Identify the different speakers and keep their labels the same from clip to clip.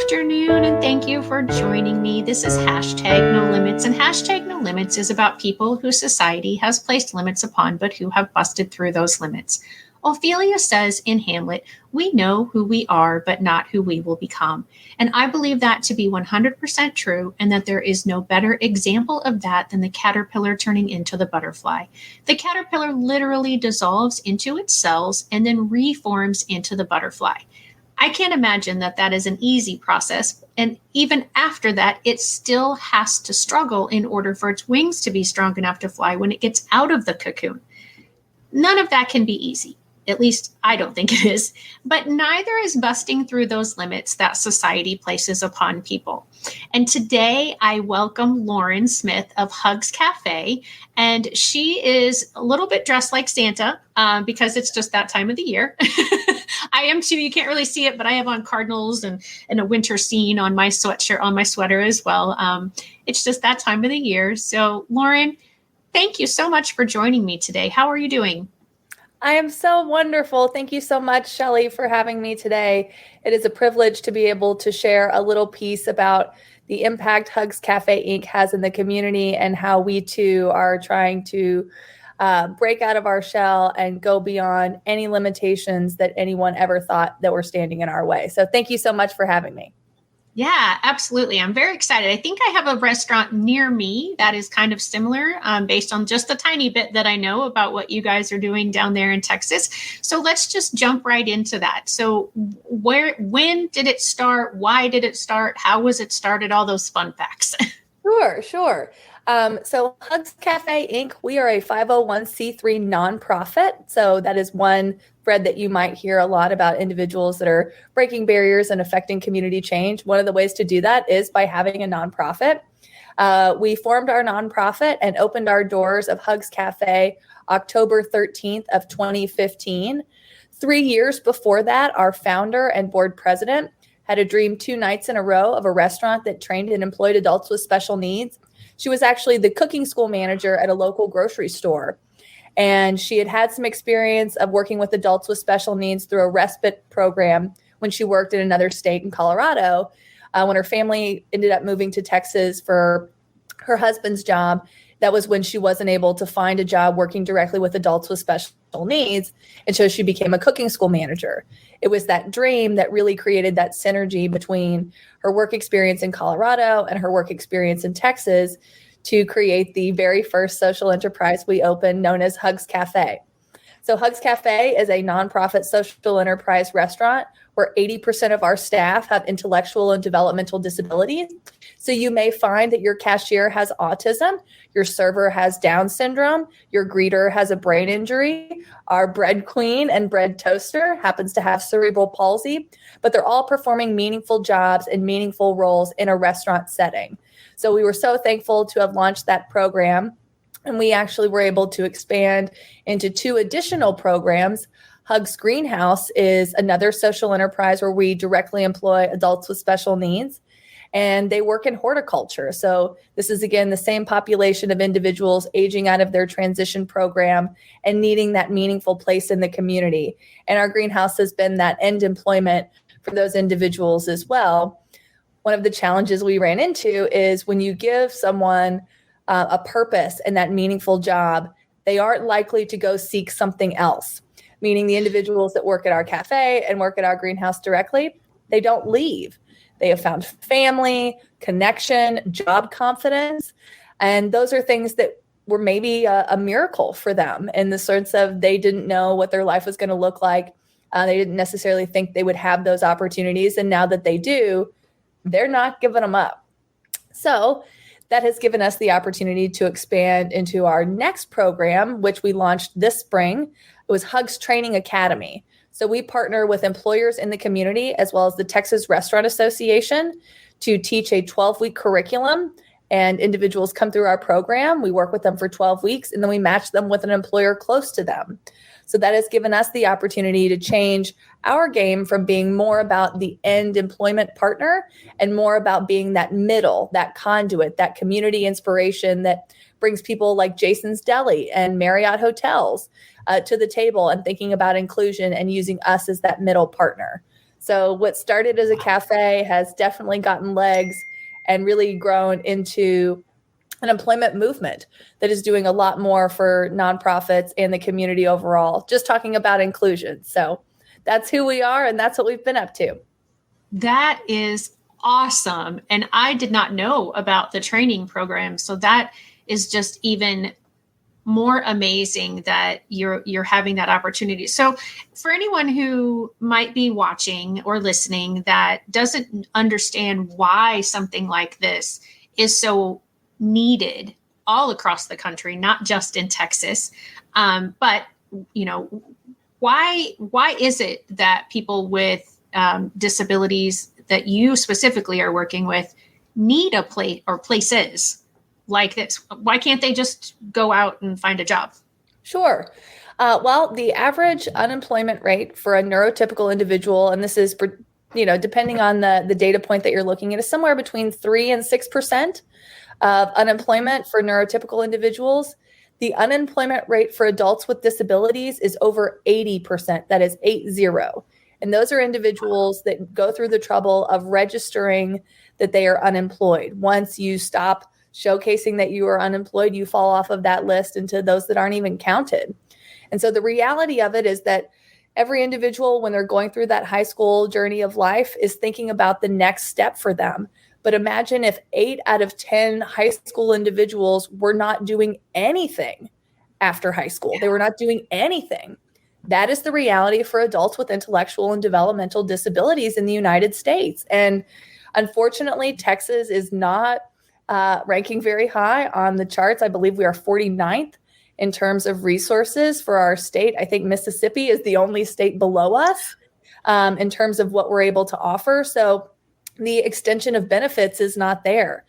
Speaker 1: afternoon, and thank you for joining me. This is hashtag No Limits, and hashtag No Limits is about people who society has placed limits upon, but who have busted through those limits. Ophelia says in Hamlet, "We know who we are, but not who we will become." And I believe that to be 100% true, and that there is no better example of that than the caterpillar turning into the butterfly. The caterpillar literally dissolves into its cells and then reforms into the butterfly. I can't imagine that that is an easy process. And even after that, it still has to struggle in order for its wings to be strong enough to fly when it gets out of the cocoon. None of that can be easy. At least I don't think it is. But neither is busting through those limits that society places upon people. And today I welcome Lauren Smith of HUGS Cafe. And she is a little bit dressed like Santa because it's just that time of the year. I am too. You can't really see it, but I have on cardinals and a winter scene on my sweatshirt, on my sweater as well. It's just that time of the year. So Lauren, thank you so much for joining me today. How are you doing?
Speaker 2: I am so wonderful. Thank you so much, Shelley, for having me today. It is a privilege to be able to share a little piece about the impact HUGS Cafe Inc. has in the community and how we too are trying to break out of our shell and go beyond any limitations that anyone ever thought that were standing in our way. So thank you so much for having me.
Speaker 1: Yeah, absolutely. I'm very excited. I think I have a restaurant near me that is kind of similar based on just the tiny bit that I know about what you guys are doing down there in Texas. So let's just jump right into that. So when did it start? Why did it start? How was it started? All those fun facts.
Speaker 2: Sure. So HUGS Cafe Inc., we are a 501c3 nonprofit. So that is one thread that you might hear a lot about individuals that are breaking barriers and affecting community change. One of the ways to do that is by having a nonprofit. We formed our nonprofit and opened our doors of HUGS Cafe October 13th of 2015. 3 years before that, our founder and board president had a dream 2 nights in a row of a restaurant that trained and employed adults with special needs. She was actually the cooking school manager at a local grocery store. And she had some experience of working with adults with special needs through a respite program when she worked in another state in Colorado. When her family ended up moving to Texas for her husband's job, that was when she wasn't able to find a job working directly with adults with special needs. And so she became a cooking school manager. It was that dream that really created that synergy between her work experience in Colorado and her work experience in Texas to create the very first social enterprise we opened, known as HUGS Cafe. So HUGS Cafe is a nonprofit social enterprise restaurant where 80% of our staff have intellectual and developmental disabilities. So you may find that your cashier has autism, your server has Down syndrome, your greeter has a brain injury, our bread queen and bread toaster happens to have cerebral palsy, but they're all performing meaningful jobs and meaningful roles in a restaurant setting. So we were so thankful to have launched that program. And we actually were able to expand into 2 additional programs. HUGS Greenhouse is another social enterprise where we directly employ adults with special needs, and they work in horticulture. So this is, again, the same population of individuals aging out of their transition program and needing that meaningful place in the community. And our greenhouse has been that end employment for those individuals as well. One of the challenges we ran into is when you give someone a purpose and that meaningful job, they aren't likely to go seek something else, meaning the individuals that work at our cafe and work at our greenhouse directly, they don't leave. They have found family, connection, job confidence, and those are things that were maybe a miracle for them in the sense of they didn't know what their life was going to look like. They didn't necessarily think they would have those opportunities, and now that they do, they're not giving them up. So that has given us the opportunity to expand into our next program, which we launched this spring. It was HUGS Training Academy. So we partner with employers in the community as well as the Texas Restaurant Association to teach a 12-week curriculum, and individuals come through our program. We work with them for 12 weeks, and then we match them with an employer close to them. So that has given us the opportunity to change our game from being more about the end employment partner and more about being that middle, that conduit, that community inspiration that brings people like Jason's Deli and Marriott Hotels to the table and thinking about inclusion and using us as that middle partner. So what started as a cafe has definitely gotten legs and really grown into an employment movement that is doing a lot more for nonprofits and the community overall, just talking about inclusion. So that's who we are, and that's what we've been up to.
Speaker 1: That is awesome. And I did not know about the training program. So that is just even more amazing that you're having that opportunity. So for anyone who might be watching or listening that doesn't understand why something like this is so needed all across the country, not just in Texas, but why is it that people with disabilities that you specifically are working with need a place or places like this? Why can't they just go out and find a job?
Speaker 2: Sure. Well, the average unemployment rate for a neurotypical individual, and this is, depending on the data point that you're looking at, is somewhere between 3 and 6% of unemployment for neurotypical individuals. The unemployment rate for adults with disabilities is over 80%. That is 80. And those are individuals that go through the trouble of registering that they are unemployed. Once you stop showcasing that you are unemployed, you fall off of that list into those that aren't even counted. And so the reality of it is that every individual, when they're going through that high school journey of life, is thinking about the next step for them. But imagine if 8 out of 10 high school individuals were not doing anything after high school. They were not doing anything. That is the reality for adults with intellectual and developmental disabilities in the United States. And unfortunately, Texas is not ranking very high on the charts. I believe we are 49th in terms of resources for our state. I think Mississippi is the only state below us in terms of what we're able to offer. So the extension of benefits is not there.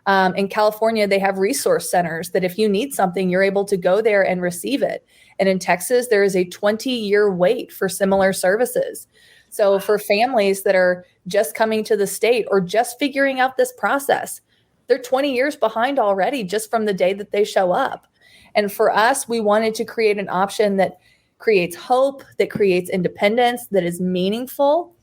Speaker 2: In California, they have resource centers that if you need something, you're able to go there and receive it. And in Texas, there is a 20-year wait for similar services. So for families that are just coming to the state or just figuring out this process, they're 20 years behind already just from the day that they show up. And for us, we wanted to create an option that creates hope, that creates independence, that is meaningful,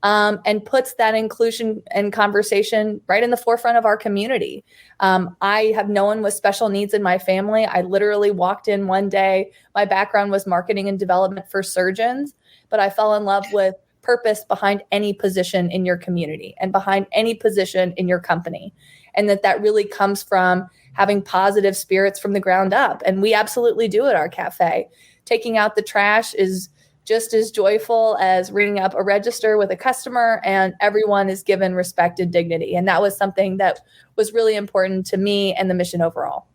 Speaker 2: and puts that inclusion and conversation right in the forefront of our community. I have no one with special needs in my family. I literally walked in one day. My background was marketing and development for surgeons, but I fell in love with purpose behind any position in your community and behind any position in your company. And that really comes from having positive spirits from the ground up. And we absolutely do at our cafe. Taking out the trash is just as joyful as ringing up a register with a customer, and everyone is given respect and dignity. And that was something that was really important to me and the mission overall.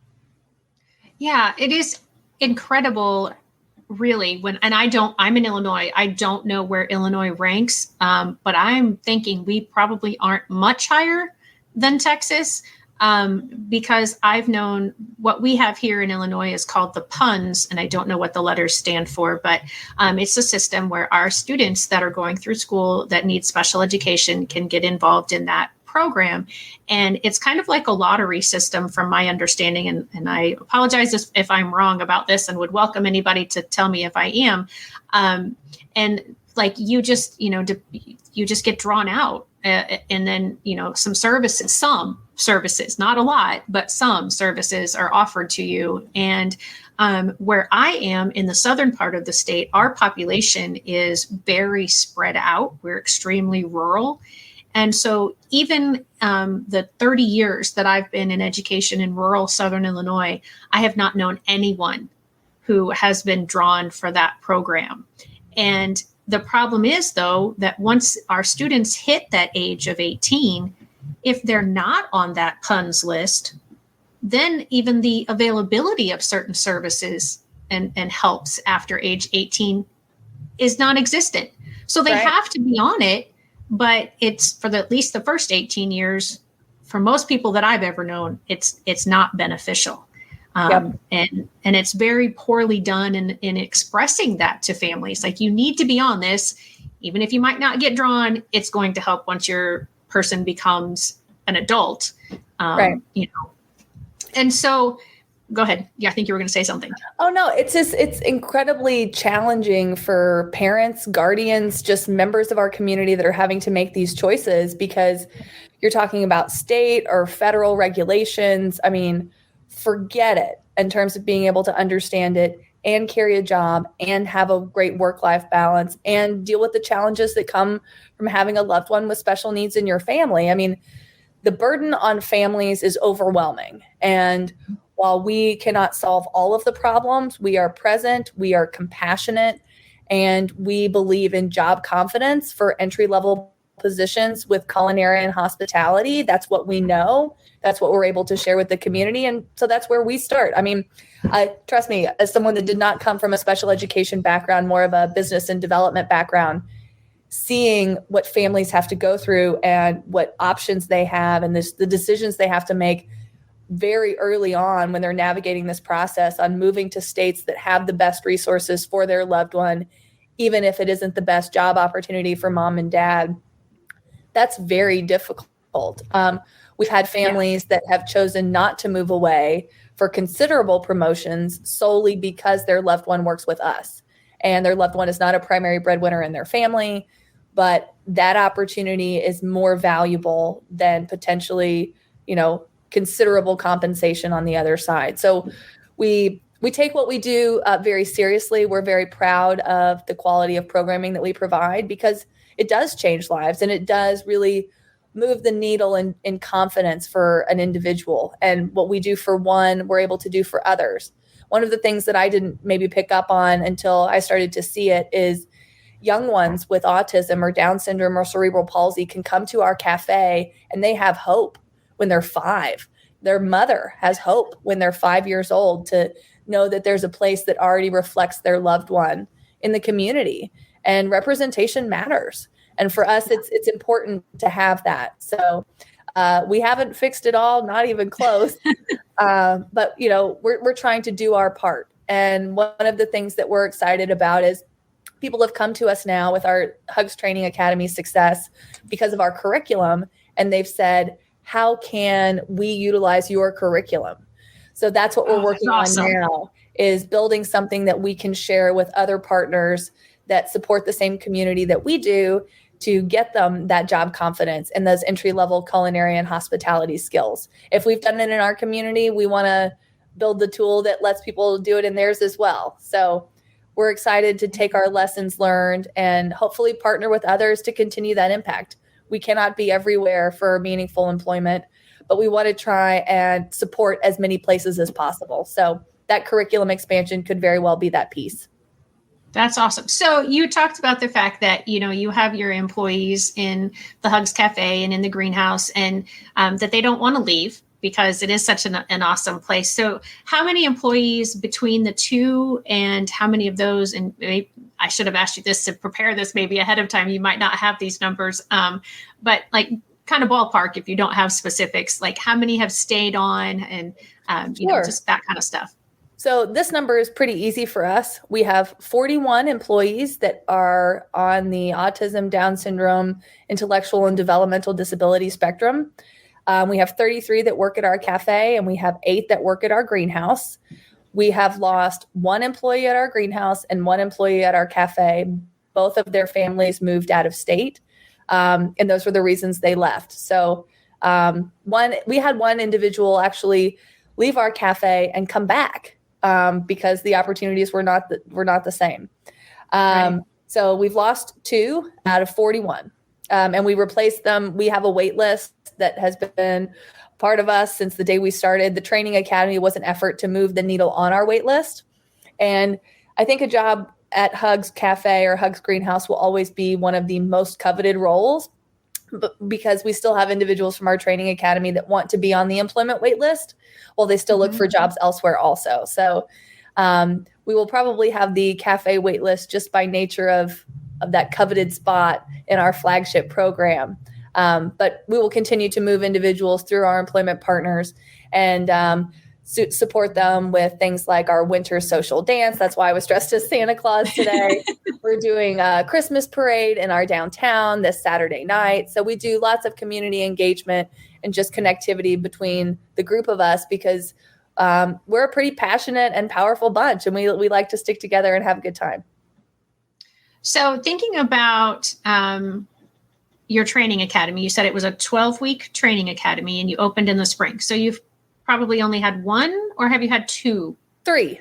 Speaker 1: Yeah, it is incredible, really. I'm in Illinois. I don't know where Illinois ranks, but I'm thinking we probably aren't much higher than Texas. Because I've known what we have here in Illinois is called the PUNS, and I don't know what the letters stand for, but it's a system where our students that are going through school that need special education can get involved in that program. And it's kind of like a lottery system from my understanding. And I apologize if I'm wrong about this and would welcome anybody to tell me if I am. And like you just get drawn out. And then, some services, not a lot, but some services are offered to you. And where I am in the southern part of the state, our population is very spread out. We're extremely rural. And so even the 30 years that I've been in education in rural southern Illinois, I have not known anyone who has been drawn for that program. And the problem is, though, that once our students hit that age of 18, if they're not on that PUNS list, then even the availability of certain services and helps after age 18 is non-existent. So they have to be on it, but it's for at least the first 18 years, for most people that I've ever known, it's not beneficial. And it's very poorly done in expressing that to families. Like, you need to be on this, even if you might not get drawn, it's going to help once your person becomes an adult. And so go ahead. Yeah, I think you were going to say something.
Speaker 2: Oh no, it's incredibly challenging for parents, guardians, just members of our community that are having to make these choices because you're talking about state or federal regulations. I mean, forget it in terms of being able to understand it and carry a job and have a great work-life balance and deal with the challenges that come from having a loved one with special needs in your family. I mean, the burden on families is overwhelming. And while we cannot solve all of the problems, we are present, we are compassionate, and we believe in job confidence for entry level positions with culinary and hospitality. That's what we know. That's what we're able to share with the community. And so that's where we start. I mean, trust me, as someone that did not come from a special education background, more of a business and development background, seeing what families have to go through and what options they have and the decisions they have to make very early on when they're navigating this process on moving to states that have the best resources for their loved one, even if it isn't the best job opportunity for mom and dad, that's very difficult. We've had families that have chosen not to move away for considerable promotions solely because their loved one works with us and their loved one is not a primary breadwinner in their family, but that opportunity is more valuable than potentially, considerable compensation on the other side. So we take what we do very seriously. We're very proud of the quality of programming that we provide because it does change lives and it does really move the needle in confidence for an individual. And what we do for one, we're able to do for others. One of the things that I didn't maybe pick up on until I started to see it is young ones with autism or Down syndrome or cerebral palsy can come to our cafe and they have hope when they're 5. Their mother has hope when they're 5 years old to know that there's a place that already reflects their loved one in the community. And representation matters. And for us, it's important to have that. So we haven't fixed it all, not even close. But, we're trying to do our part. And one of the things that we're excited about is people have come to us now with our HUGS Training Academy success because of our curriculum. And they've said, how can we utilize your curriculum? So that's what we're working on now, is building something that we can share with other partners that support the same community that we do to get them that job confidence and those entry-level culinary and hospitality skills. If we've done it in our community, we want to build the tool that lets people do it in theirs as well. So we're excited to take our lessons learned and hopefully partner with others to continue that impact. We cannot be everywhere for meaningful employment, but we want to try and support as many places as possible. So that curriculum expansion could very well be that piece.
Speaker 1: That's awesome. So you talked about the fact that, you have your employees in the HUGS Cafe and in the greenhouse and that they don't want to leave because it is such an awesome place. So how many employees between the two and how many of those, and maybe I should have asked you this to prepare this maybe ahead of time. You might not have these numbers, but like kind of ballpark, if you don't have specifics, like how many have stayed on and, just that kind of stuff.
Speaker 2: So this number is pretty easy for us. We have 41 employees that are on the autism, Down syndrome, intellectual and developmental disability spectrum. We have 33 that work at our cafe and we have 8 that work at our greenhouse. We have lost 1 employee at our greenhouse and 1 employee at our cafe. Both of their families moved out of state. And those were the reasons they left. So we had 1 individual actually leave our cafe and come back because the opportunities were not the same. Right. So we've lost 2 out of 41. And we replaced them. We have a wait list that has been part of us since the day we started. The Training Academy was an effort to move the needle on our wait list. And I think a job at HUGS Cafe or HUGS Greenhouse will always be one of the most coveted roles because we still have individuals from our Training Academy that want to be on the employment wait list while they still look for jobs elsewhere also. So we will probably have the cafe wait list just by nature of that coveted spot in our flagship program. But we will continue to move individuals through our employment partners and support them with things like our winter social dance. That's why I was dressed as Santa Claus today. We're doing a Christmas parade in our downtown this Saturday night. So we do lots of community engagement and just connectivity between the group of us because we're a pretty passionate and powerful bunch, and we like to stick together and have a good time.
Speaker 1: So thinking about your training academy, you said it was a 12-week training academy and you opened in the spring. So you've probably only had one, or have you had two?
Speaker 2: Three.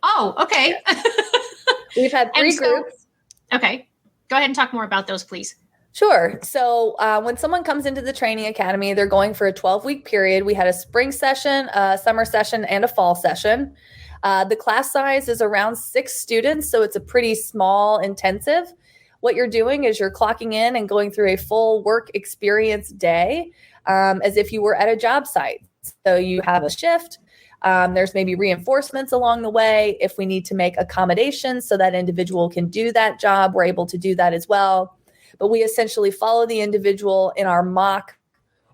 Speaker 1: Oh, okay.
Speaker 2: Yes. We've had three groups.
Speaker 1: Okay. Go ahead and talk more about those, please.
Speaker 2: Sure. So when someone comes into the training academy, they're going for a 12-week period. We had a spring session, a summer session, and a fall session. The class size is around 6 students, so it's a pretty small intensive. What you're doing is you're clocking in and going through a full work experience day as if you were at a job site. So you have a shift. There's maybe reinforcements along the way. If we need to make accommodations so that individual can do that job, we're able to do that as well. But we essentially follow the individual in our mock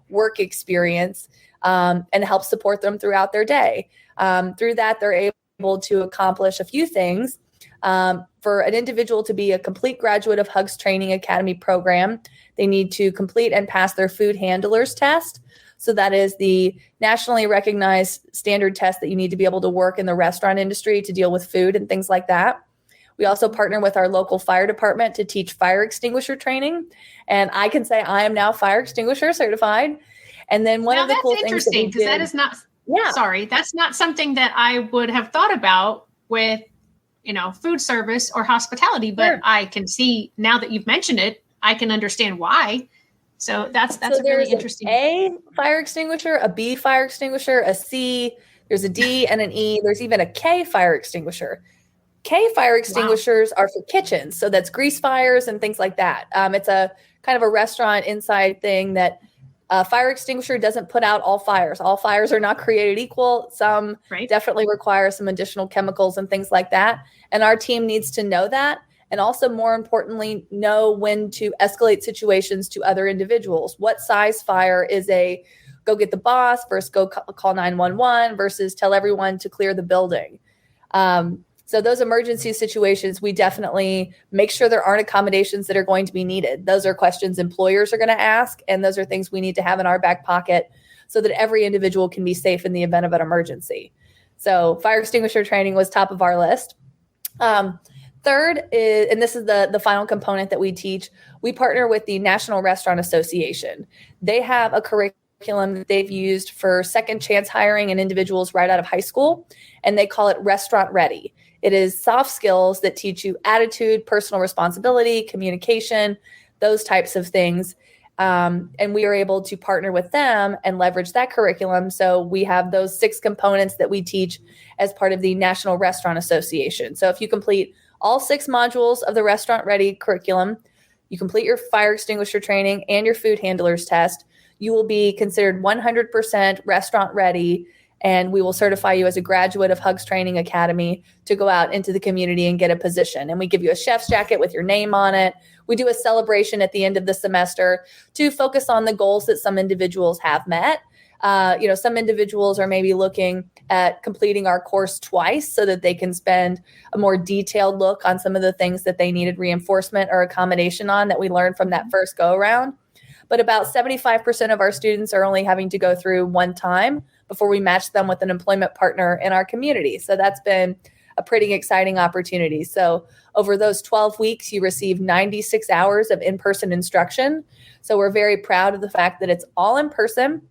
Speaker 2: work experience and help support them throughout their day. Through that, they're able to accomplish a few things. For an individual to be a complete graduate of HUGS Training Academy program, they need to complete and pass their food handlers test. So that is the nationally recognized standard test that you need to be able to work in the restaurant industry to deal with food and things like that. We also partner with our local fire department to teach fire extinguisher training. And I can say I am now fire extinguisher certified. And then one of the cool things that we did,
Speaker 1: that is not, that's not something that I would have thought about with, food service or hospitality, but sure. I can see now that you've mentioned it, I can understand why. So that's a really interesting.
Speaker 2: A fire extinguisher, a B fire extinguisher, a C, there's a D and an E. There's even a K fire extinguisher. K fire extinguishers are for kitchens. So that's grease fires and things like that. It's a kind of a restaurant inside thing that a fire extinguisher doesn't put out all fires. All fires are not created equal. Some definitely require some additional chemicals and things like that. And our team needs to know that. And also, more importantly, know when to escalate situations to other individuals. What size fire is a go get the boss versus go call 911 versus tell everyone to clear the building. So those emergency situations, we definitely make sure there aren't accommodations that are going to be needed. Those are questions employers are going to ask, and those are things we need to have in our back pocket so that every individual can be safe in the event of an emergency. So fire extinguisher training was top of our list. Third is, and this is the final component that we teach, we partner with the National Restaurant Association. They have a curriculum that they've used for second chance hiring and individuals right out of high school, and they call it Restaurant Ready. It is soft skills that teach you attitude, personal responsibility, communication, those types of things. And we are able to partner with them and leverage that curriculum. So we have those 6 components that we teach as part of the National Restaurant Association. So if you complete all 6 modules of the Restaurant Ready curriculum, you complete your fire extinguisher training and your food handlers test, you will be considered 100% restaurant ready, and we will certify you as a graduate of HUGS Training Academy to go out into the community and get a position. And we give you a chef's jacket with your name on it. We do a celebration at the end of the semester to focus on the goals that some individuals have met. Some individuals are maybe looking at completing our course twice so that they can spend a more detailed look on some of the things that they needed reinforcement or accommodation on that we learned from that first go around. But about 75% of our students are only having to go through one time before we match them with an employment partner in our community. So that's been a pretty exciting opportunity. So over those 12 weeks, you receive 96 hours of in-person instruction. So we're very proud of the fact that it's all in person.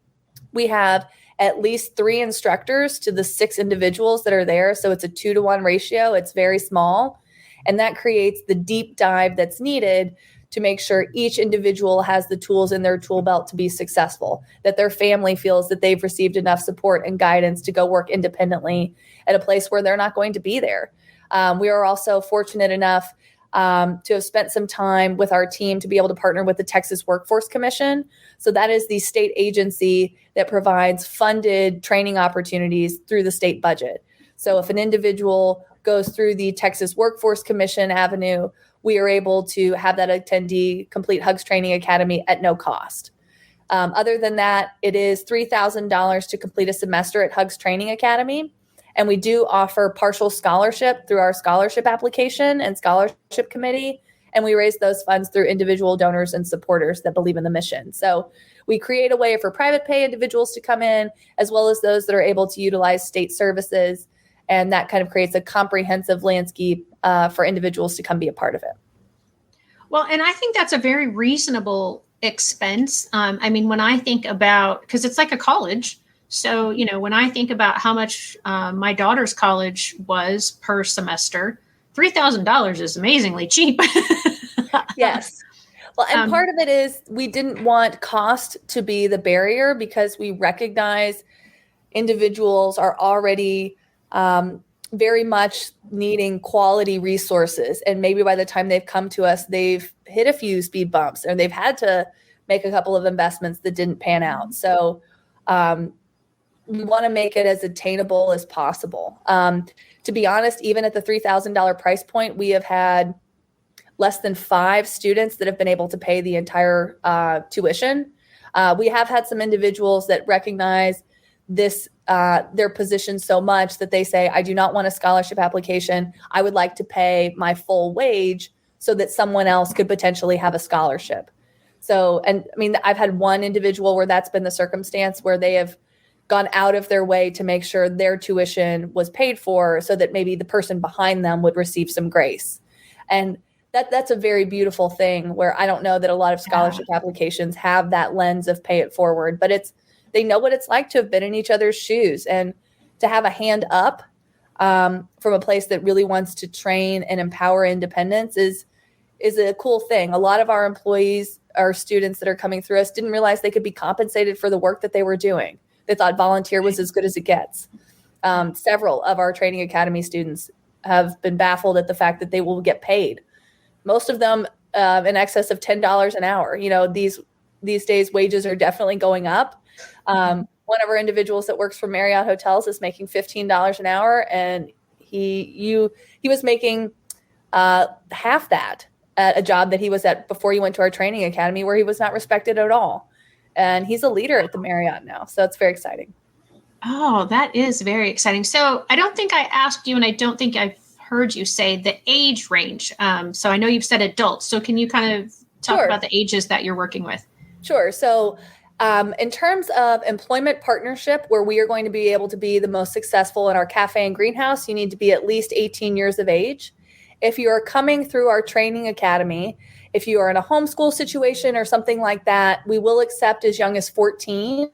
Speaker 2: We have at least 3 instructors to the 6 individuals that are there. So it's a 2-to-1 ratio. It's very small. And that creates the deep dive that's needed to make sure each individual has the tools in their tool belt to be successful, that their family feels that they've received enough support and guidance to go work independently at a place where they're not going to be there. We are also fortunate enough to have spent some time with our team to be able to partner with the Texas Workforce Commission. So that is the state agency that provides funded training opportunities through the state budget. So if an individual goes through the Texas Workforce Commission avenue, we are able to have that attendee complete HUGS Training Academy at no cost. Other than that, it is $3,000 to complete a semester at HUGS Training Academy. And we do offer partial scholarship through our scholarship application and scholarship committee. and we raise those funds through individual donors and supporters that believe in the mission. So we create a way for private pay individuals to come in, as well as those that are able to utilize state services. And that kind of creates a comprehensive landscape for individuals to come be a part of it.
Speaker 1: Well, and I think that's a very reasonable expense. I mean, when I think about, because it's like a college. So, when I think about how much my daughter's college was per semester, $3,000 is amazingly cheap.
Speaker 2: Yes. Well, and part of it is we didn't want cost to be the barrier, because we recognize individuals are already very much needing quality resources. And maybe by the time they've come to us, they've hit a few speed bumps, or they've had to make a couple of investments that didn't pan out. So we want to make it as attainable as possible. To be honest, even at the $3,000 price point, we have had less than 5 students that have been able to pay the entire tuition. We have had some individuals that recognize this their position so much that they say, I do not want a scholarship application. I would like to pay my full wage so that someone else could potentially have a scholarship. So, and I mean, I've had one individual where that's been the circumstance, where they have gone out of their way to make sure their tuition was paid for so that maybe the person behind them would receive some grace. And that's a very beautiful thing, where I don't know that a lot of scholarship applications have that lens of pay it forward, but they know what it's like to have been in each other's shoes, and to have a hand up from a place that really wants to train and empower independence is a cool thing. A lot of our employees, our students that are coming through us, didn't realize they could be compensated for the work that they were doing. They thought volunteer was as good as it gets. Several of our training academy students have been baffled at the fact that they will get paid. Most of them in excess of $10 an hour. These days wages are definitely going up. One of our individuals that works for Marriott Hotels is making $15 an hour, and he was making half that at a job that he was at before he went to our training academy, where he was not respected at all. And he's a leader at the Marriott now. So it's very exciting.
Speaker 1: Oh, that is very exciting. So I don't think I asked you, and I don't think I've heard you say the age range. So I know you've said adults. So can you kind of talk about the ages that you're working with?
Speaker 2: Sure. So in terms of employment partnership, where we are going to be able to be the most successful in our cafe and greenhouse, you need to be at least 18 years of age. If you are coming through our training academy, if you are in a homeschool situation or something like that, we will accept as young as 14.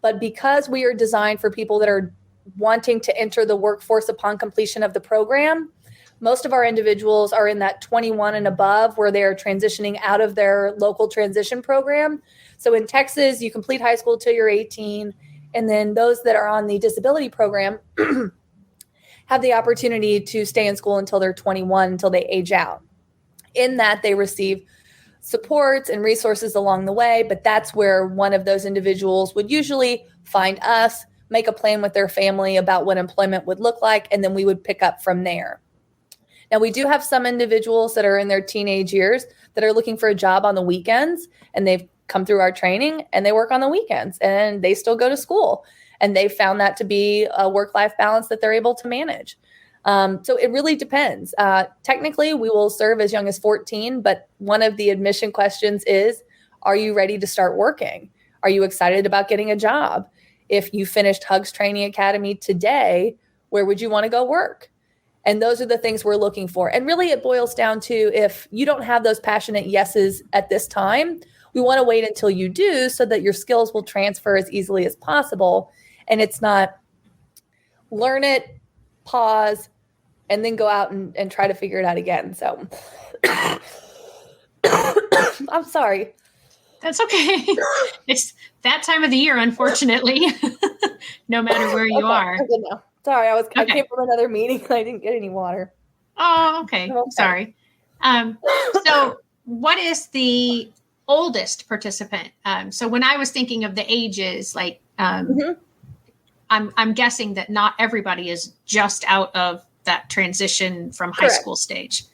Speaker 2: But because we are designed for people that are wanting to enter the workforce upon completion of the program, most of our individuals are in that 21 and above, where they are transitioning out of their local transition program. So in Texas, you complete high school till you're 18. And then those that are on the disability program have the opportunity to stay in school until they're 21, until they age out. In that, they receive supports and resources along the way, but that's where one of those individuals would usually find us, make a plan with their family about what employment would look like, and then we would pick up from there. Now, we do have some individuals that are in their teenage years that are looking for a job on the weekends, and they've come through our training and they work on the weekends, and they still go to school, and they found that to be a work-life balance that they're able to manage. So it really depends. Technically, we will serve as young as 14, but one of the admission questions is, are you ready to start working? Are you excited about getting a job? If you finished HUGS Training Academy today, where would you want to go work? And those are the things we're looking for. And really, it boils down to, if you don't have those passionate yeses at this time, we want to wait until you do, so that your skills will transfer as easily as possible. And it's not learn it, pause, and then go out and try to figure it out again. So I'm sorry.
Speaker 1: That's okay. It's that time of the year, unfortunately, no matter where you are.
Speaker 2: Sorry, I came from another meeting and I didn't get any water.
Speaker 1: Oh, okay. Sorry. So what is the oldest participant? So when I was thinking of the ages, like I'm guessing that not everybody is just out of that transition from high school stage.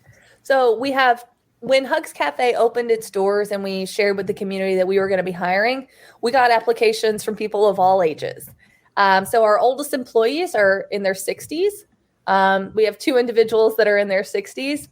Speaker 1: So we have, when HUGS Cafe opened its doors and we shared with the community that we were going to be hiring, we got applications from people of all ages. So our oldest employees are in their 60s. We have 2 individuals that are in their 60s.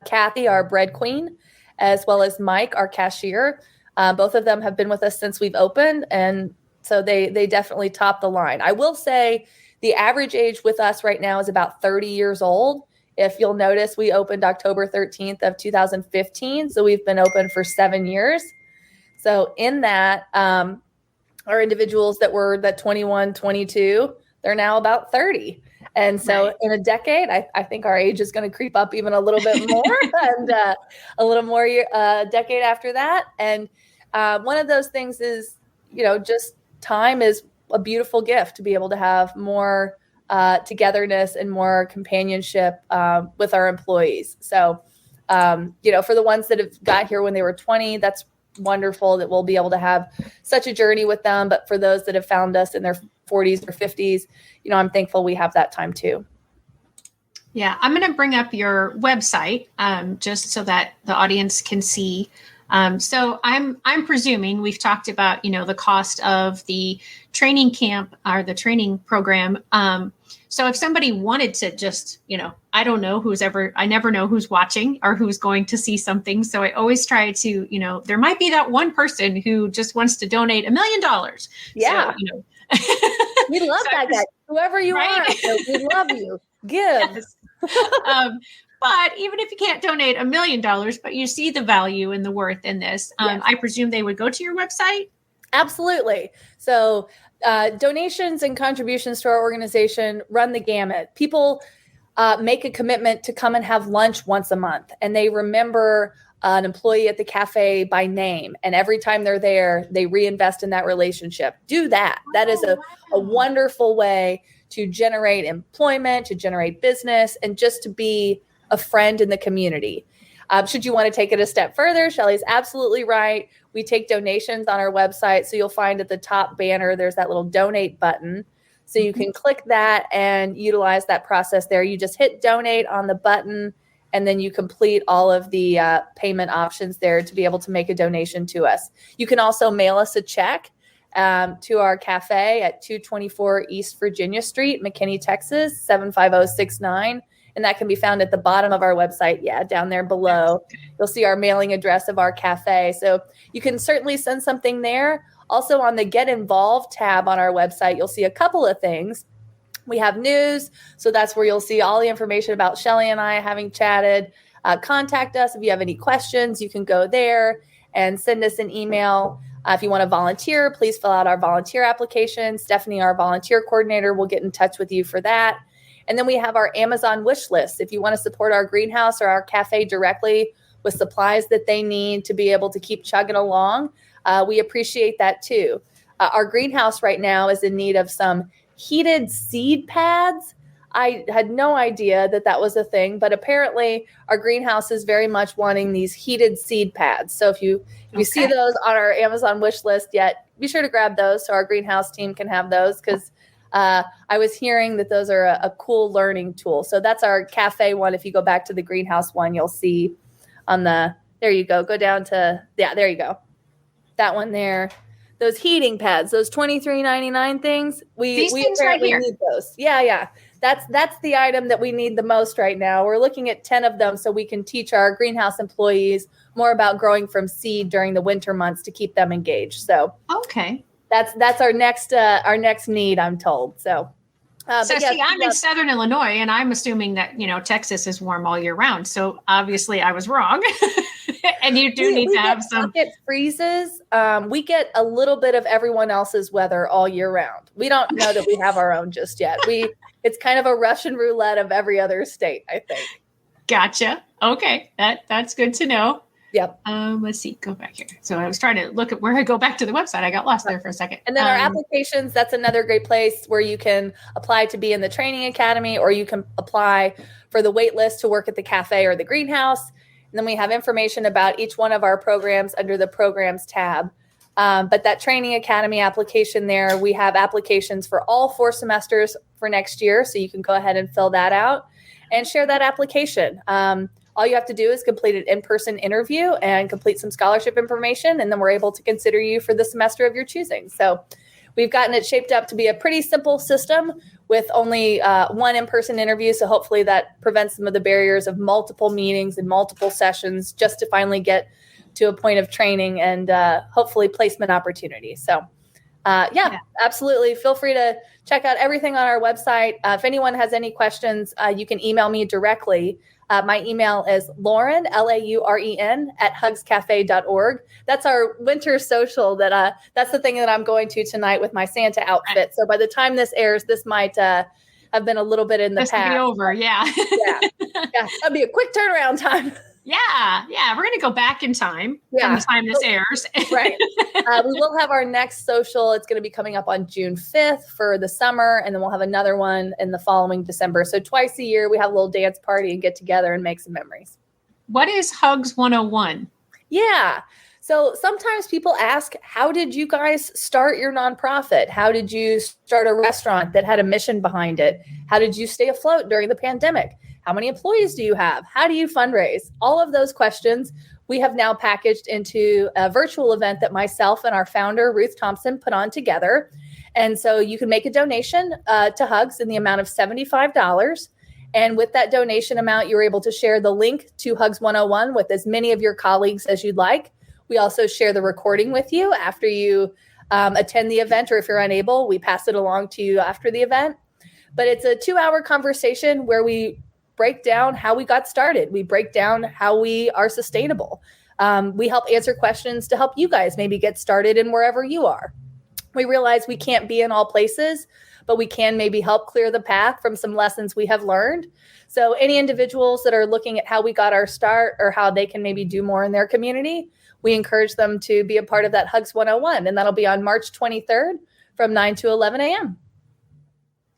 Speaker 2: Kathy, our bread queen, as well as Mike, our cashier. Both of them have been with us since we've opened, and so they definitely top the line. I will say the average age with us right now is about 30 years old. If you'll notice, we opened October 13th of 2015, so we've been open for 7 years. So in that, our individuals that were 21, 22, they're now about 30. And so in a decade, I think our age is going to creep up even a little bit more and a little more decade after that. And one of those things is, just time is a beautiful gift to be able to have more togetherness and more companionship with our employees. So, for the ones that have got here when they were 20, that's wonderful that we'll be able to have such a journey with them. But for those that have found us in their 40s or 50s, I'm thankful we have that time too.
Speaker 1: Yeah, I'm going to bring up your website just so that the audience can see. So I'm presuming we've talked about, the cost of the training camp or the training program. So if somebody wanted to just, I don't know I never know who's watching or who's going to see something. So I always try to, there might be that one person who just wants to donate $1 million.
Speaker 2: Yeah.
Speaker 1: So,
Speaker 2: we love that guy. Whoever you are, we love you. Give.
Speaker 1: Yes. But even if you can't donate $1 million, but you see the value and the worth in this,
Speaker 2: Yes.
Speaker 1: I presume they would go to your website?
Speaker 2: Absolutely. So donations and contributions to our organization run the gamut. People make a commitment to come and have lunch once a month, and they remember an employee at the cafe by name. And every time they're there, they reinvest in that relationship. Do that. That is a wonderful way to generate employment, to generate business, and just to be a friend in the community. Should you want to take it a step further, Shelly's absolutely right. We take donations on our website. So you'll find at the top banner, there's that little donate button. So you can click that and utilize that process there. You just hit donate on the button, and then you complete all of the payment options there to be able to make a donation to us. You can also mail us a check to our cafe at 224 East Virginia Street, McKinney, Texas, 75069. And that can be found at the bottom of our website. Yeah, down there below. You'll see our mailing address of our cafe. So you can certainly send something there. Also on the Get Involved tab on our website, you'll see a couple of things. We have news. So that's where you'll see all the information about Shelly and I having chatted. Contact us if you have any questions. You can go there and send us an email. If you want to volunteer, please fill out our volunteer application. Stephanie, our volunteer coordinator, will get in touch with you for that. And then we have our Amazon wish list. If you want to support our greenhouse or our cafe directly with supplies that they need to be able to keep chugging along, we appreciate that too. Our greenhouse right now is in need of some heated seed pads. I had no idea that was a thing, but apparently our greenhouse is very much wanting these heated seed pads. So if you see those on our Amazon wish list yet, be sure to grab those so our greenhouse team can have those, because I was hearing that those are a cool learning tool. So that's our cafe one. If you go back to the greenhouse one, you'll see there you go. Go down to, there you go. That one there. Those heating pads, those $23.99 things. We apparently need those. Yeah. That's the item that we need the most right now. We're looking at 10 of them so we can teach our greenhouse employees more about growing from seed during the winter months to keep them engaged. So
Speaker 1: okay.
Speaker 2: That's our next need, I'm told. So,
Speaker 1: I'm in Southern Illinois, and I'm assuming that Texas is warm all year round. So obviously, I was wrong. And you do need to have some.
Speaker 2: It freezes. We get a little bit of everyone else's weather all year round. We don't know that we have our own just yet. It's kind of a Russian roulette of every other state, I think.
Speaker 1: Gotcha. Okay, that's good to know.
Speaker 2: Yep.
Speaker 1: Let's see. Go back here. So I was trying to look at where I go back to the website. I got lost there for a second.
Speaker 2: And then our applications, that's another great place where you can apply to be in the training academy, or you can apply for the wait list to work at the cafe or the greenhouse. And then we have information about each one of our programs under the programs tab. But that training academy application there, we have applications for all 4 semesters for next year. So you can go ahead and fill that out and share that application. All you have to do is complete an in-person interview and complete some scholarship information, and then we're able to consider you for the semester of your choosing. So we've gotten it shaped up to be a pretty simple system with only one in-person interview. So hopefully that prevents some of the barriers of multiple meetings and multiple sessions just to finally get to a point of training and hopefully placement opportunities. So yeah, absolutely. Feel free to check out everything on our website. If anyone has any questions, you can email me directly. My email is Lauren, Lauren, @hugscafe.org. That's our winter social that's the thing that I'm going to tonight with my Santa outfit. So by the time this airs, this might have been a little bit in the past.
Speaker 1: This will be over,
Speaker 2: yeah. That'll be a quick turnaround time.
Speaker 1: Yeah. We're going to go back in time from the time this airs.
Speaker 2: Right. We will have our next social. It's going to be coming up on June 5th for the summer, and then we'll have another one in the following December. So twice a year, we have a little dance party and get together and make some memories.
Speaker 1: What is HUGS 101?
Speaker 2: Yeah. So sometimes people ask, how did you guys start your nonprofit? How did you start a restaurant that had a mission behind it? How did you stay afloat during the pandemic? How many employees do you have? How do you fundraise? All of those questions we have now packaged into a virtual event that myself and our founder, Ruth Thompson, put on together. And so you can make a donation to HUGS in the amount of $75. And with that donation amount, you're able to share the link to HUGS 101 with as many of your colleagues as you'd like. We also share the recording with you after you attend the event, or if you're unable, we pass it along to you after the event. But it's a 2-hour conversation where we break down how we got started. We break down how we are sustainable. We help answer questions to help you guys maybe get started in wherever you are. We realize we can't be in all places, but we can maybe help clear the path from some lessons we have learned. So any individuals that are looking at how we got our start or how they can maybe do more in their community, we encourage them to be a part of that HUGS 101. And that'll be on March 23rd from 9 to 11 a.m.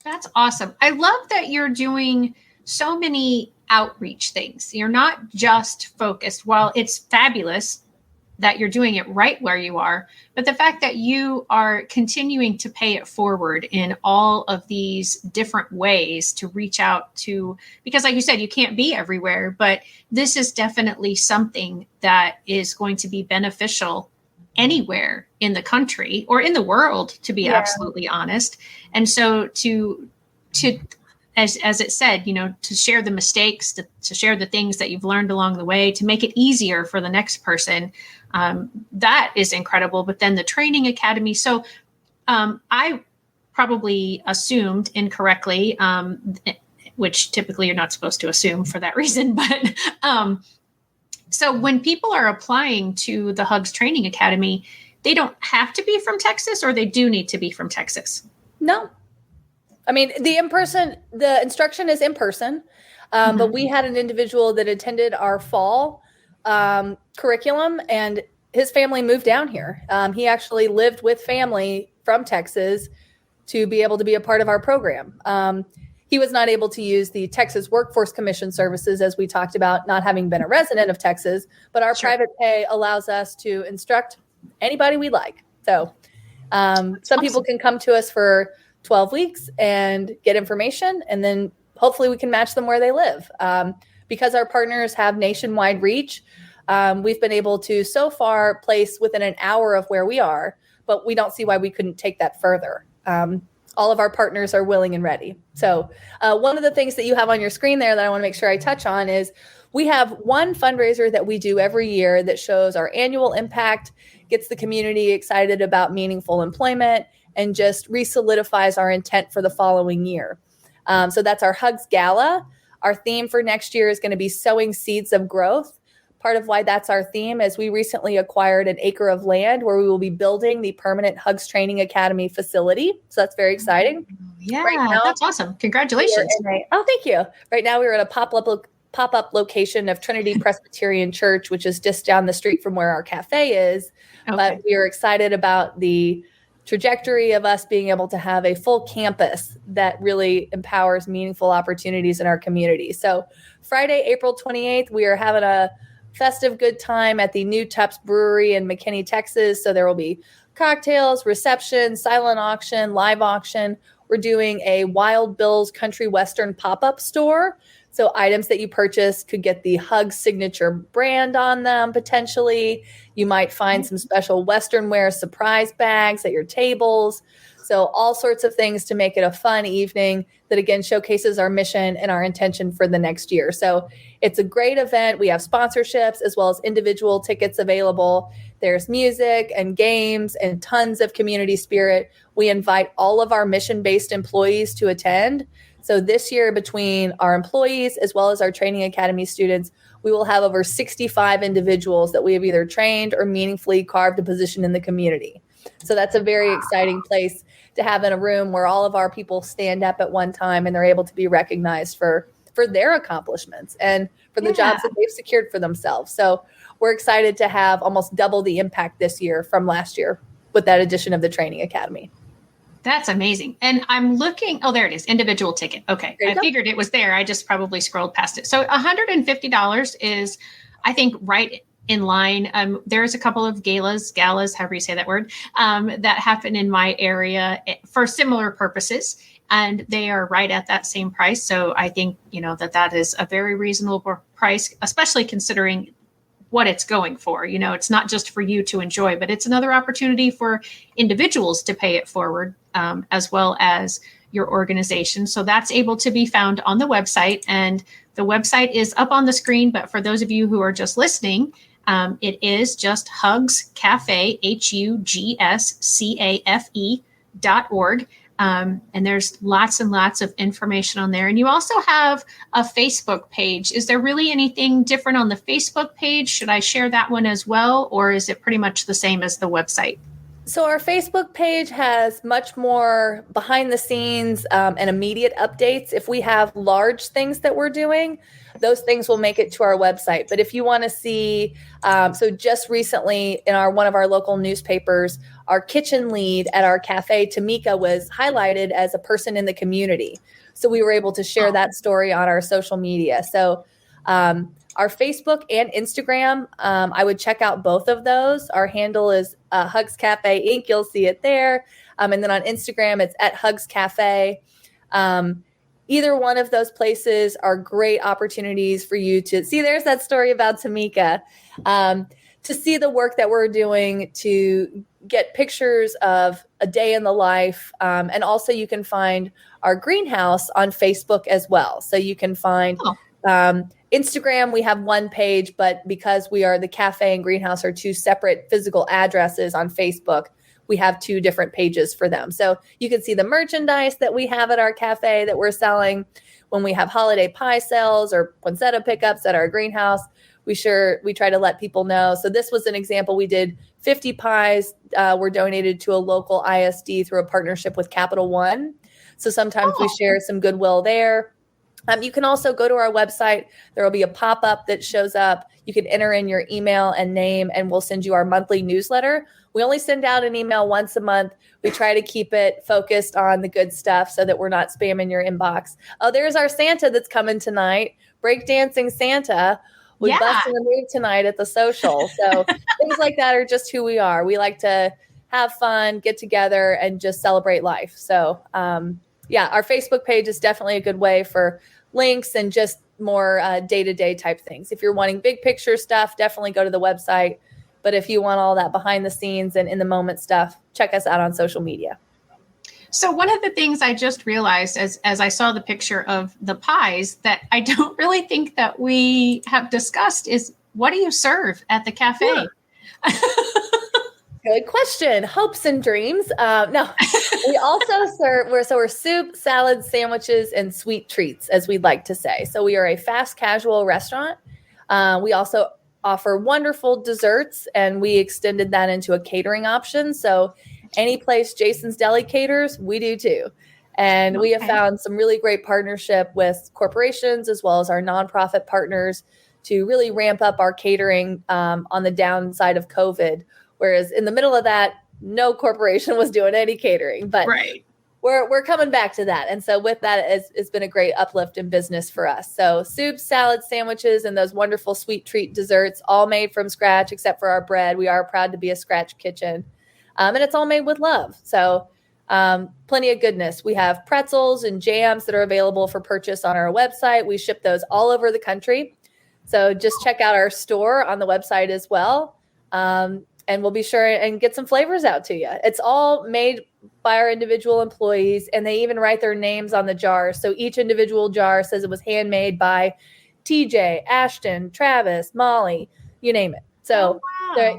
Speaker 1: That's awesome. I love that you're doing so many outreach things. You're not just focused. While it's fabulous that you're doing it right where you are, but the fact that you are continuing to pay it forward in all of these different ways to reach out to, because like you said, you can't be everywhere, but this is definitely something that is going to be beneficial anywhere in the country or in the world, to be absolutely honest. And so to as it said, to share the mistakes, to share the things that you've learned along the way, to make it easier for the next person, that is incredible. But then the training academy. So I probably assumed incorrectly, which typically you're not supposed to assume for that reason. But so when people are applying to the HUGS Training Academy, they don't have to be from Texas, or they do need to be from Texas?
Speaker 2: No. I mean, the instruction is in person, but we had an individual that attended our fall curriculum, and his family moved down here. He actually lived with family from Texas to be able to be a part of our program. He was not able to use the Texas Workforce Commission services, as we talked about, not having been a resident of Texas, but our private pay allows us to instruct anybody we like. So some people can come to us for 12 weeks and get information, and then hopefully we can match them where they live. Because our partners have nationwide reach, we've been able to so far place within an hour of where we are, but we don't see why we couldn't take that further. All of our partners are willing and ready. So one of the things that you have on your screen there that I want to make sure I touch on is we have one fundraiser that we do every year that shows our annual impact, gets the community excited about meaningful employment, and just re-solidifies our intent for the following year. So that's our HUGS Gala. Our theme for next year is going to be sowing seeds of growth. Part of why that's our theme is we recently acquired an acre of land where we will be building the permanent HUGS Training Academy facility. So that's very exciting.
Speaker 1: Yeah, right now, that's awesome. Congratulations.
Speaker 2: Thank you. Right now we're at a pop-up location of Trinity Presbyterian Church, which is just down the street from where our cafe is. Okay. But we are excited about the trajectory of us being able to have a full campus that really empowers meaningful opportunities in our community. So Friday, April 28th, we are having a festive good time at the New Tups Brewery in McKinney, Texas. So there will be cocktails, reception, silent auction, live auction. We're doing a Wild Bill's Country Western pop-up store. So items that you purchase could get the HUGS signature brand on them potentially. You might find some special Western wear surprise bags at your tables. So all sorts of things to make it a fun evening that again showcases our mission and our intention for the next year. So it's a great event. We have sponsorships as well as individual tickets available. There's music and games and tons of community spirit. We invite all of our mission-based employees to attend. So this year, between our employees as well as our training academy students, we will have over 65 individuals that we have either trained or meaningfully carved a position in the community. So that's a very exciting place to have in a room where all of our people stand up at one time and they're able to be recognized for their accomplishments and for the jobs that they've secured for themselves. So we're excited to have almost double the impact this year from last year with that addition of the training academy.
Speaker 1: That's amazing. And I'm looking, oh, there it is, individual ticket. Okay. I figured it was there. I just probably scrolled past it. So $150 is, I think, right in line. There's a couple of galas, however you say that word, that happen in my area for similar purposes. And they are right at that same price. So I think, that is a very reasonable price, especially considering what it's going for. It's not just for you to enjoy, but it's another opportunity for individuals to pay it forward, as well as your organization. So that's able to be found on the website. And the website is up on the screen. But for those of you who are just listening, it is just HUGS Cafe, HUGSCAFE.org. And there's lots and lots of information on there. And you also have a Facebook page. Is there really anything different on the Facebook page? Should I share that one as well? Or is it pretty much the same as the website?
Speaker 2: So our Facebook page has much more behind the scenes and immediate updates. If we have large things that we're doing, those things will make it to our website. But if you want to see, so just recently in one of our local newspapers, our kitchen lead at our cafe, Tamika, was highlighted as a person in the community. So we were able to share that story on our social media. So our Facebook and Instagram, I would check out both of those. Our handle is HUGS Cafe Inc. You'll see it there. And then on Instagram, it's at HUGS Cafe. Either one of those places are great opportunities for you to see. There's that story about Tamika. To see the work that we're doing, to get pictures of a day in the life. And also you can find our greenhouse on Facebook as well. So you can find Instagram, we have one page, but because we are the cafe and greenhouse are two separate physical addresses on Facebook, we have two different pages for them. So you can see the merchandise that we have at our cafe that we're selling when we have holiday pie sales or poinsettia pickups at our greenhouse. We try to let people know. So this was an example. We did 50 pies were donated to a local ISD through a partnership with Capital One. So sometimes we share some goodwill there. You can also go to our website. There will be a pop-up that shows up. You can enter in your email and name, and we'll send you our monthly newsletter. We only send out an email once a month. We try to keep it focused on the good stuff so that we're not spamming your inbox. Oh, there's our Santa that's coming tonight. Breakdancing Santa. We busted a move tonight at the social. So things like that are just who we are. We like to have fun, get together, and just celebrate life. So, our Facebook page is definitely a good way for links and just more day-to-day type things. If you're wanting big picture stuff, definitely go to the website. But if you want all that behind the scenes and in the moment stuff, check us out on social media.
Speaker 1: So one of the things I just realized as I saw the picture of the pies that I don't really think that we have discussed is, what do you serve at the cafe?
Speaker 2: Yeah. Good question. Hopes and dreams. No, we also serve, we're soup, salad, sandwiches, and sweet treats, as we'd like to say. So we are a fast casual restaurant. We also offer wonderful desserts, and we extended that into a catering option. So any place Jason's Deli caters, we do too. And we have found some really great partnership with corporations as well as our nonprofit partners to really ramp up our catering on the downside of COVID. Whereas in the middle of that, no corporation was doing any catering, but we're coming back to that. And so with that, it's been a great uplift in business for us. So soups, salads, sandwiches, and those wonderful sweet treat desserts, all made from scratch, except for our bread. We are proud to be a scratch kitchen. And it's all made with love. So Plenty of goodness. We have pretzels and jams that are available for purchase on our website. We ship those all over the country. So just check out our store on the website as well. And we'll be sure and get some flavors out to you. It's all made by our individual employees, and they even write their names on the jar. So each individual jar says it was handmade by TJ, Ashton, Travis, Molly, you name it. So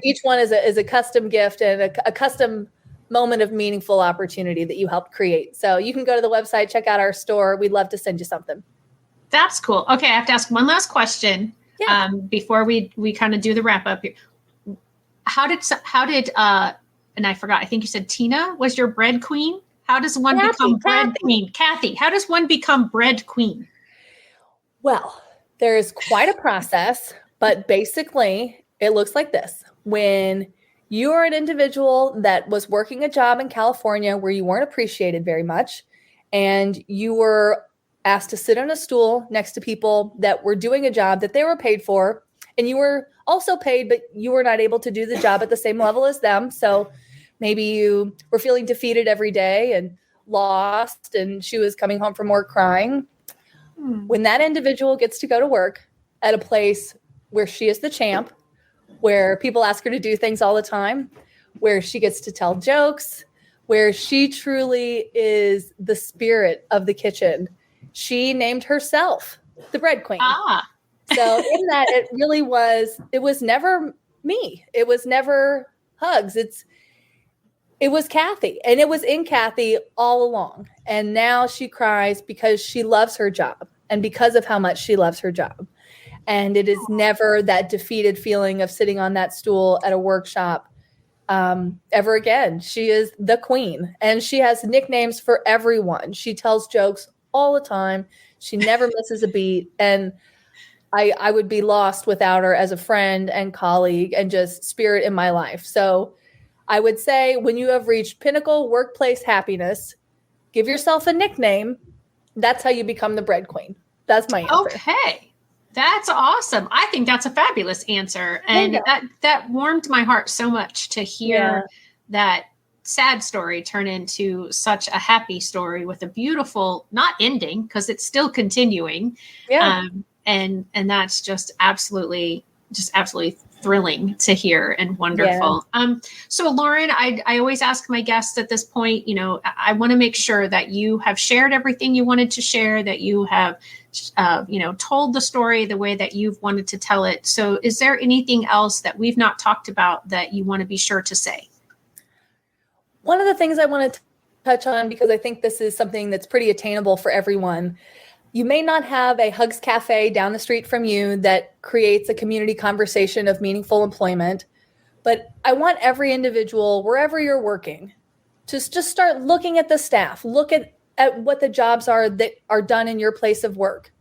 Speaker 2: each one is a custom gift and a custom moment of meaningful opportunity that you helped create. So you can go to the website, check out our store. We'd love to send you something.
Speaker 1: That's cool. Okay, I have to ask one last question before we kind of do the wrap up here. How did and I forgot, I think you said Tina was your bread queen? How does one become bread queen? Kathy, how does one become bread queen?
Speaker 2: Well, there is quite a process, but basically it looks like this. When you are an individual that was working a job in California where you weren't appreciated very much, and you were asked to sit on a stool next to people that were doing a job that they were paid for, and you were also paid, but you were not able to do the job at the same level as them. So maybe you were feeling defeated every day and lost, and she was coming home from work crying. When that individual gets to go to work at a place where she is the champ, where people ask her to do things all the time, where she gets to tell jokes, where she truly is the spirit of the kitchen, she named herself the bread queen. So in that, it was never me. It was never HUGS. It was Kathy, and it was in Kathy all along. And now she cries because she loves her job and because of how much she loves her job. And it is never that defeated feeling of sitting on that stool at a workshop ever again. She is the queen, and she has nicknames for everyone. She tells jokes all the time. She never misses a beat. And I would be lost without her as a friend and colleague and just spirit in my life. So I would say when you have reached pinnacle workplace happiness, give yourself a nickname. That's how you become the bread queen. That's my answer.
Speaker 1: Okay. That's awesome. I think that's a fabulous answer. And that warmed my heart so much to hear that sad story turn into such a happy story with a beautiful, not ending, because it's still continuing. Yeah. And that's just absolutely thrilling to hear and wonderful. Yeah. So Lauren, I always ask my guests at this point, I want to make sure that you have shared everything you wanted to share, that you have, told the story the way that you've wanted to tell it. So is there anything else that we've not talked about that you want to be sure to say?
Speaker 2: One of the things I want to touch on, because I think this is something that's pretty attainable for everyone. You may not have a HUGS cafe down the street from you that creates a community conversation of meaningful employment, but I want every individual, wherever you're working, to just start looking at the staff, look at what the jobs are that are done in your place of work.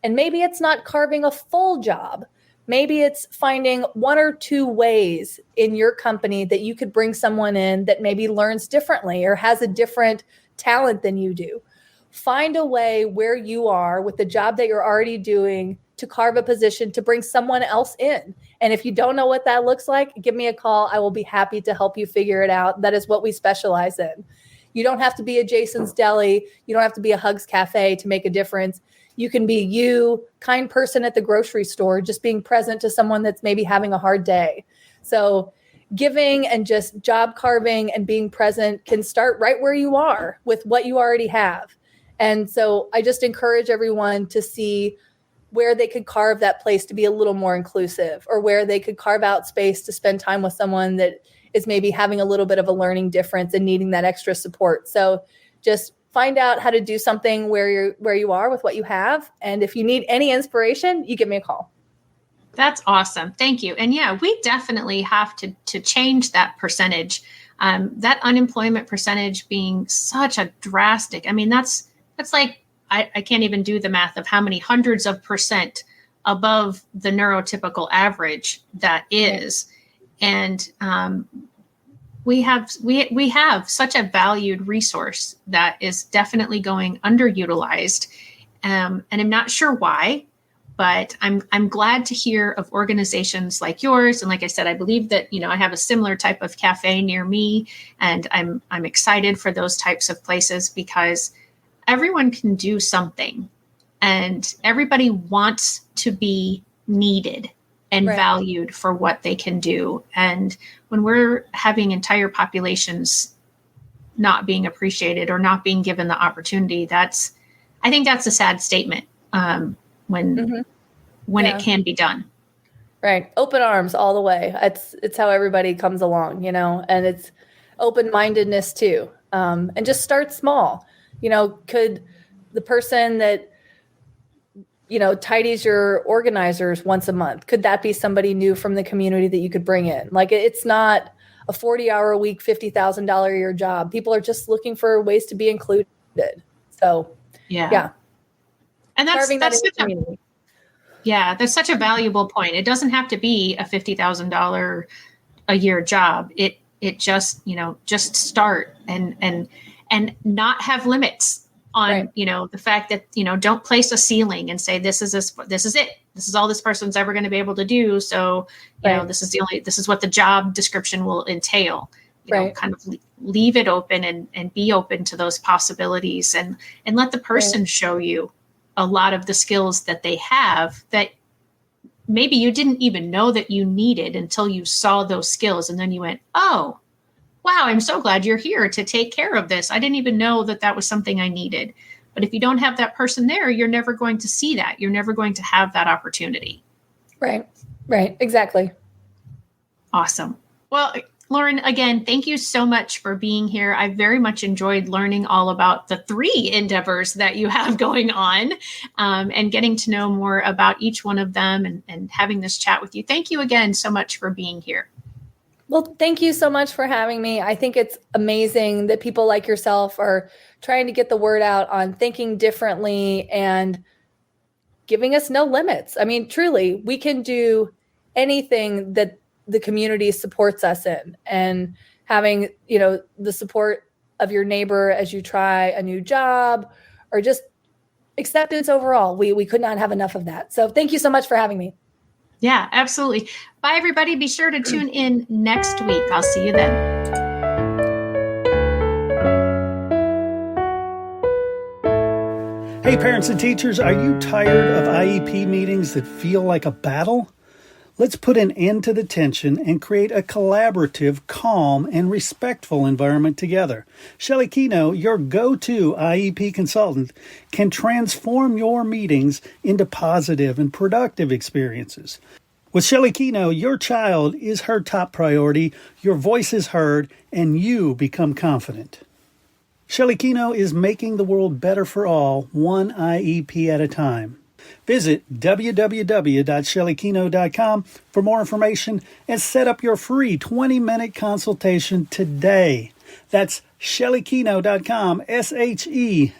Speaker 2: And maybe it's not carving a full job. Maybe it's finding one or two ways in your company that you could bring someone in that maybe learns differently or has a different talent than you do. Find a way where you are with the job that you're already doing to carve a position to bring someone else in. And if you don't know what that looks like, give me a call. I will be happy to help you figure it out. That is what we specialize in. You don't have to be a Jason's Deli. You don't have to be a HUGS Cafe to make a difference. You can be you, kind person at the grocery store, just being present to someone that's maybe having a hard day. So giving and just job carving and being present can start right where you are with what you already have. And so I just encourage everyone to see where they could carve that place to be a little more inclusive, or where they could carve out space to spend time with someone that is maybe having a little bit of a learning difference and needing that extra support. So just find out how to do something where you are with what you have. And if you need any inspiration, you give me a call.
Speaker 1: That's awesome. Thank you. And yeah, we definitely have to change that percentage. That unemployment percentage being such a drastic, that's like, I can't even do the math of how many hundreds of percent above the neurotypical average that is. And we have such a valued resource that is definitely going underutilized. And I'm not sure why. But I'm glad to hear of organizations like yours. And like I said, I believe that, I have a similar type of cafe near me, and I'm excited for those types of places because everyone can do something, and everybody wants to be needed and valued for what they can do. And when we're having entire populations not being appreciated or not being given the opportunity, I think that's a sad statement. When it can be done.
Speaker 2: Right. Open arms all the way. It's how everybody comes along, and it's open-mindedness too. And just start small. Could the person that, tidies your organizers once a month, could that be somebody new from the community that you could bring in? Like, it's not a 40-hour-a-week, $50,000 a year job. People are just looking for ways to be included. So, yeah.
Speaker 1: And that's such a valuable point. It doesn't have to be a $50,000 a year job. It just, just start and not have limits on, the fact that, don't place a ceiling and say, this is it. This is all this person's ever going to be able to do. So, this is what the job description will entail. Kind of leave it open and be open to those possibilities, and let the person show you a lot of the skills that they have that maybe you didn't even know that you needed until you saw those skills. And then you went, oh, wow, I'm so glad you're here to take care of this. I didn't even know that was something I needed. But if you don't have that person there, you're never going to see that. You're never going to have that opportunity.
Speaker 2: Right. Exactly.
Speaker 1: Awesome. Well, Lauren, again, thank you so much for being here. I very much enjoyed learning all about the 3 endeavors that you have going on, and getting to know more about each one of them and having this chat with you. Thank you again so much for being here.
Speaker 2: Well, thank you so much for having me. I think it's amazing that people like yourself are trying to get the word out on thinking differently and giving us no limits. I mean, truly, we can do anything that the community supports us in, and having, the support of your neighbor as you try a new job, or just acceptance overall. We could not have enough of that. So thank you so much for having me.
Speaker 1: Yeah, absolutely. Bye, everybody. Be sure to tune in next week. I'll see you then.
Speaker 3: Hey, parents and teachers, are you tired of IEP meetings that feel like a battle? Let's put an end to the tension and create a collaborative, calm, and respectful environment together. Shelley Keno, your go-to IEP consultant, can transform your meetings into positive and productive experiences. With Shelley Keno, your child is her top priority, your voice is heard, and you become confident. Shelley Keno is making the world better for all, one IEP at a time. Visit www.shelleykeno.com for more information and set up your free 20-minute consultation today. That's shelleykeno.com, SHELLEYKENOW.